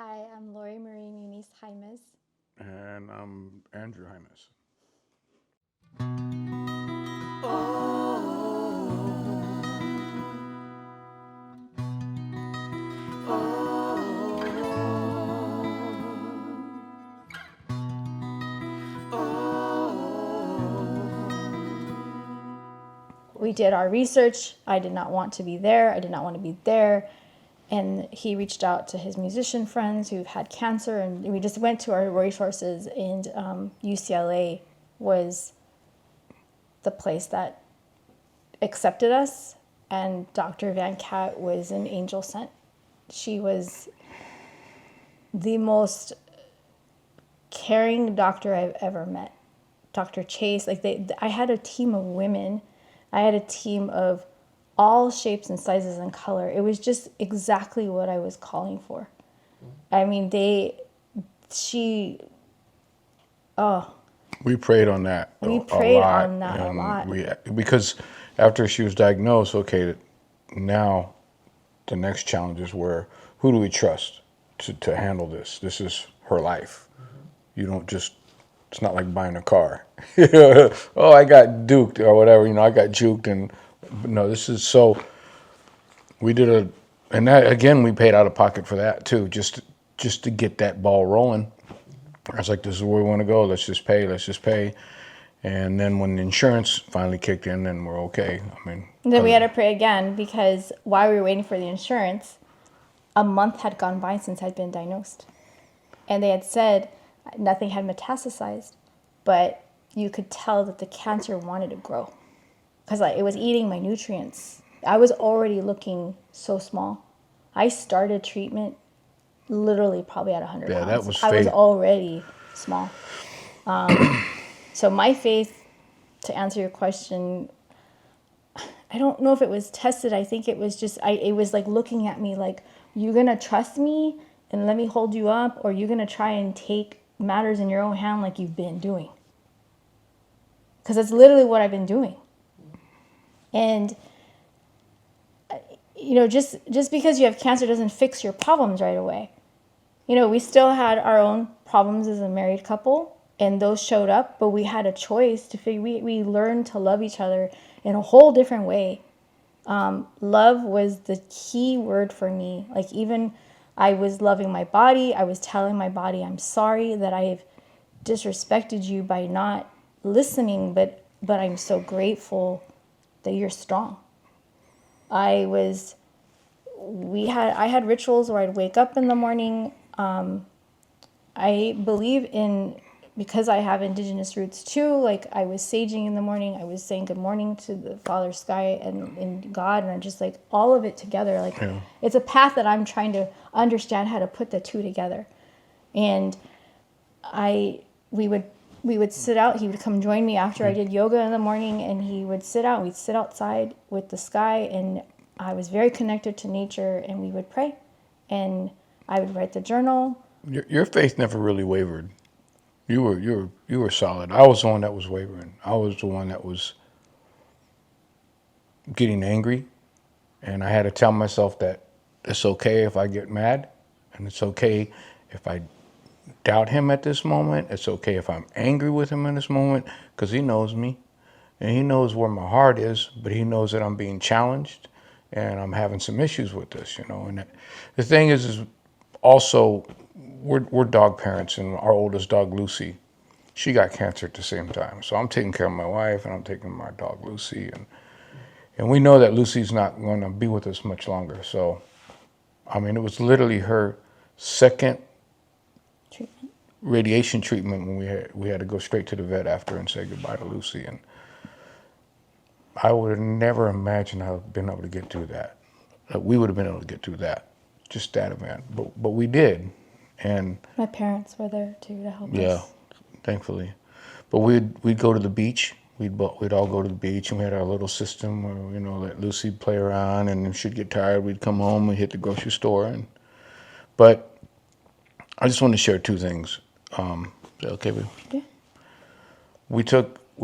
Hi, I'm Laurie Marie Muniz Jaimes. And I'm Andrew Hymas. We did our research. I did not want to be there. I did not want to be there. And he reached out to his musician friends who've had cancer, and we just went to our resources. And UCLA was the place that accepted us, and Dr. Van Cat was an angel sent. She was the most caring doctor I've ever met. Dr. Chase, I had a team of women. I had a team of all shapes and sizes and color. It was just exactly what I was calling for. I mean, We prayed on that we a prayed lot, on that a and lot. because after she was diagnosed, okay, now the next challenges were who do we trust to handle this? This is her life. You don't just. It's not like buying a car. Oh, I got duped or whatever. I got juked, and but no, this is so. We did and that again, we paid out of pocket for that too, just to get that ball rolling. I was like, this is where we want to go. Let's just pay. And then when the insurance finally kicked in, then we're okay. I mean, And then we had to pray again because while we were waiting for the insurance, a month had gone by since I'd been diagnosed. And they had said nothing had metastasized, but you could tell that the cancer wanted to grow because it was eating my nutrients. I was already looking so small. I started treatment literally probably at 100 yeah, that pounds. was I was fate. already small. So my faith, to answer your question, I don't know if it was tested. I think it was just, it was like looking at me like, you gonna trust me and let me hold you up, or you gonna try and take matters in your own hand like you've been doing? Because that's literally what I've been doing. And just because you have cancer doesn't fix your problems right away. We still had our own problems as a married couple, and those showed up, but we had a choice to figure. We learned to love each other in a whole different way. Love was the key word for me. Like, even I was loving my body. I was telling my body, I'm sorry that I've disrespected you by not listening, but I'm so grateful that you're strong. I was I had rituals where I'd wake up in the morning. I believe in, because I have indigenous roots too, like I was saging in the morning, I was saying good morning to the Father Sky and God, and I'm just like all of it together. Like, Yeah. it's a path that I'm trying to understand how to put the two together. And I we would sit out. He would come join me after I did yoga in the morning, and he would sit out. We'd sit outside with the sky, and I was very connected to nature, and we would pray, and I would write the journal. Your faith never really wavered. You were solid. I was the one that was wavering. I was the one that was getting angry, and I had to tell myself that it's okay if I get mad, and it's okay if I doubt him at this moment. It's okay if I'm angry with him in this moment, because he knows me, and he knows where my heart is, but he knows that I'm being challenged, and I'm having some issues with this. And the thing is also we're dog parents, and our oldest dog Lucy, she got cancer at the same time. So I'm taking care of my wife, and I'm taking care of my dog Lucy, and we know that Lucy's not going to be with us much longer. So I mean, it was literally her second Treatment. radiation treatment when we had to go straight to the vet after and say goodbye to Lucy. And I would have never imagined I would have been able to get through that. We would have been able to get through that, just that event. But we did, and My parents were there too to help yeah, us. thankfully. But we'd go to the beach. We'd all go to the beach, and we had our little system where let Lucy play around, and if she'd get tired, we'd come home and hit the grocery store. But I just want to share two things. Is that okay, babe? Yeah. We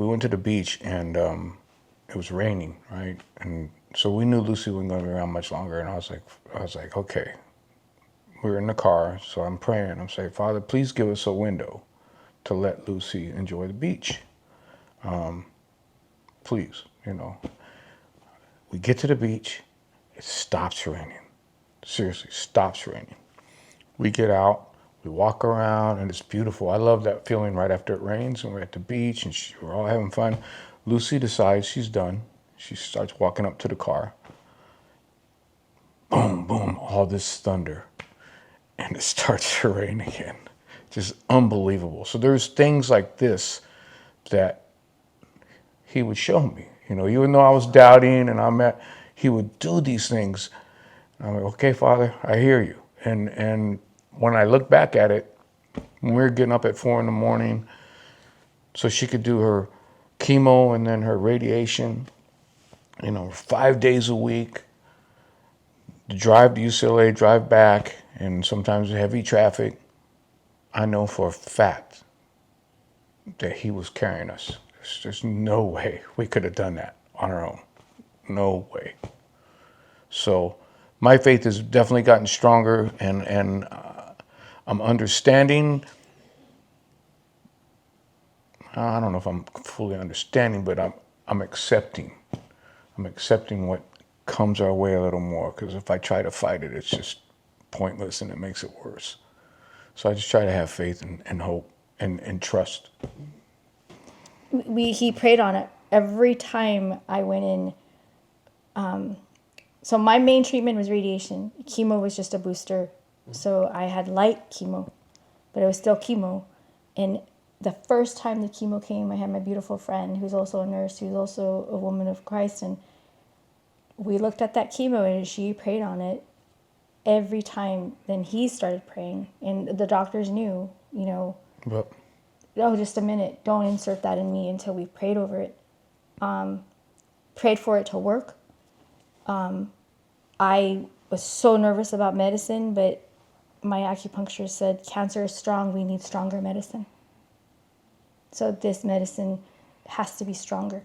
went to the beach, and it was raining, right? And so we knew Lucy wasn't going to be around much longer. And I was like, okay, we're in the car, so I'm praying. I'm saying, Father, please give us a window to let Lucy enjoy the beach. Please, We get to the beach, it stops raining. Seriously, stops raining. We get out, we walk around, and it's beautiful. I love that feeling right after it rains, and we're at the beach, and we're all having fun. Lucy decides she's done. She starts walking up to the car. Boom, boom, all this thunder. And it starts to rain again. Just unbelievable. So there's things like this that he would show me. Even though I was doubting and he would do these things. I'm like, okay, Father, I hear you. And when I look back at it, when we were getting up at 4 a.m, so she could do her chemo and then her radiation, 5 days a week, drive to UCLA, drive back, and sometimes heavy traffic. I know for a fact that he was carrying us. There's no way we could have done that on our own. No way. So my faith has definitely gotten stronger, and I'm understanding. I don't know if I'm fully understanding, but I'm accepting. I'm accepting what comes our way a little more, because if I try to fight it, it's just pointless and it makes it worse. So I just try to have faith and hope and trust. He prayed on it every time I went in. So my main treatment was radiation. Chemo was just a booster. So I had light chemo, but it was still chemo. And the first time the chemo came, I had my beautiful friend who's also a nurse, who's also a woman of Christ. And we looked at that chemo and she prayed on it every time. Then he started praying. And the doctors knew, But oh, just a minute, don't insert that in me until we've prayed over it. Prayed for it to work. I was so nervous about medicine, but my acupuncturist said, cancer is strong, we need stronger medicine. So this medicine has to be stronger.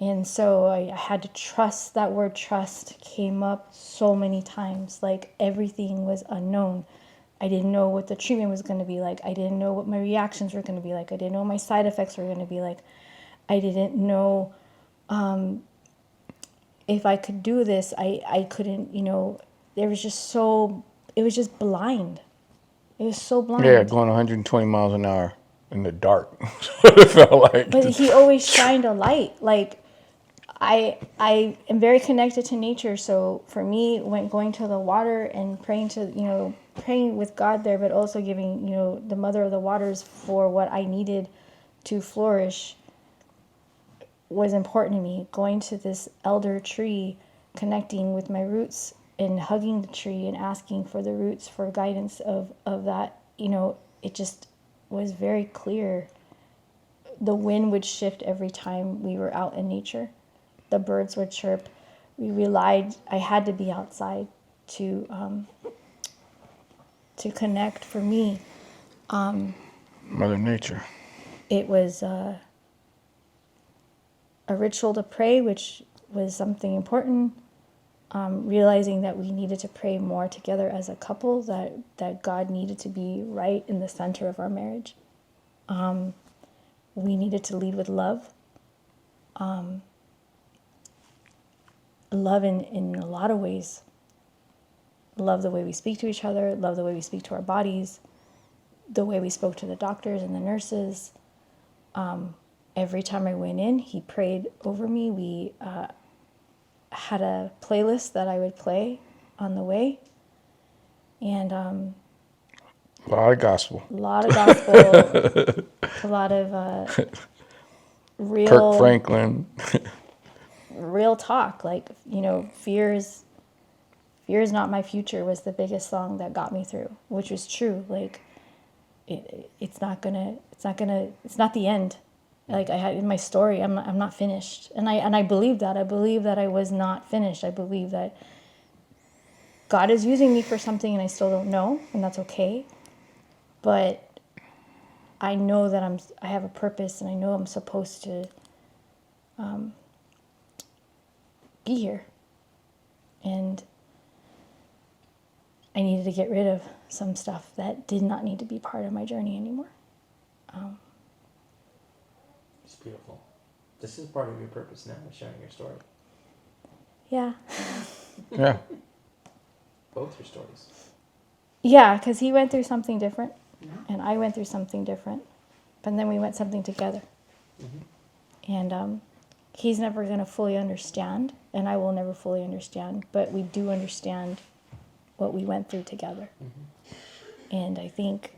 And so I had to trust. That word trust came up so many times. Like everything was unknown. I didn't know what the treatment was going to be like. I didn't know what my reactions were going to be like. I didn't know what my side effects were going to be like. I didn't know if I could do this. I couldn't, there was just it was just blind. It was so blind. yeah, going 120 miles an hour in the dark. That's what it felt like. But he always shined a light. Like, I am very connected to nature, so for me, when going to the water and praying with God there, but also giving, the mother of the waters for what I needed to flourish was important to me. Going to this elder tree, connecting with my roots and hugging the tree and asking for the roots for guidance of that, it just was very clear. The wind would shift every time we were out in nature. The birds would chirp. I had to be outside to connect. For me, Mother Nature. it was a ritual to pray, which was something important. Realizing that we needed to pray more together as a couple, that God needed to be right in the center of our marriage. We needed to lead with love. Love in a lot of ways. Love the way we speak to each other, love the way we speak to our bodies, the way we spoke to the doctors and the nurses. Every time I went in, he prayed over me. We had a playlist that I would play on the way. And A lot of gospel. a lot of gospel, a lot of Kirk Franklin. real talk. Like, fear is not my future was the biggest song that got me through, which was true. Like, it's not the end. Like I had in my story, I'm not finished. And I believe that. I believe that I was not finished. I believe that God is using me for something and I still don't know, and that's okay. But I know that I have a purpose, and I know I'm supposed to be here. And I needed to get rid of some stuff that did not need to be part of my journey anymore. It's beautiful. This is part of your purpose now, sharing your story. Yeah. Yeah. Both your stories. Yeah, because he went through something different, Mm-hmm. and I went through something different. But then we went something together. Mm-hmm. And he's never going to fully understand, and I will never fully understand, but we do understand what we went through together. Mm-hmm. And I think,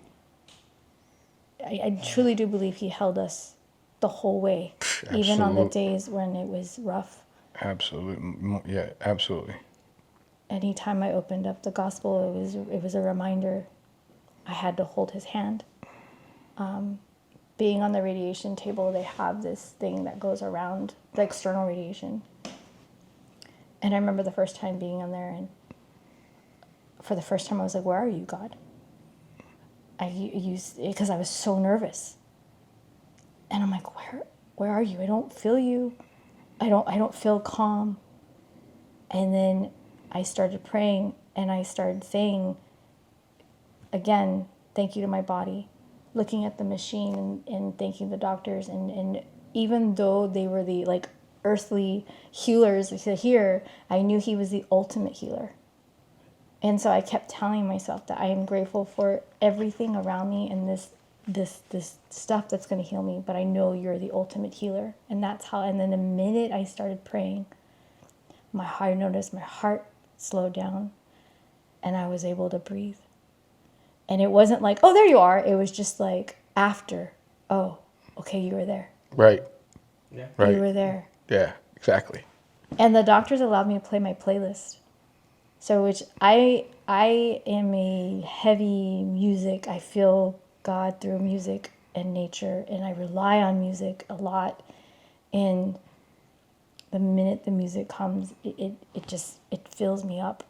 I truly do believe he held us the whole way, even on the days when it was rough. Absolutely. Yeah, absolutely. Anytime I opened up the gospel, it was a reminder I had to hold his hand. Being on the radiation table, they have this thing that goes around the external radiation. And I remember the first time being on there, and for the first time I was like, "Where are you, God?" I used because I was so nervous. And I'm like, where are you? I don't feel you. I don't feel calm. And then I started praying, and I started saying again, thank you to my body, looking at the machine and thanking the doctors, and even though they were the like earthly healers here, I knew he was the ultimate healer. And so I kept telling myself that I am grateful for everything around me and this stuff that's going to heal me, but I know you're the ultimate healer. And that's how, and then the minute I started praying, I noticed my heart slowed down, and I was able to breathe. And it wasn't like, oh, there you are. It was just like after, oh, okay, you were there. Right. Yeah. Right. You were there. Yeah, exactly. And the doctors allowed me to play my playlist. So which I am a heavy music. I feel God through music and nature, and I rely on music a lot. And the minute the music comes, it just fills me up.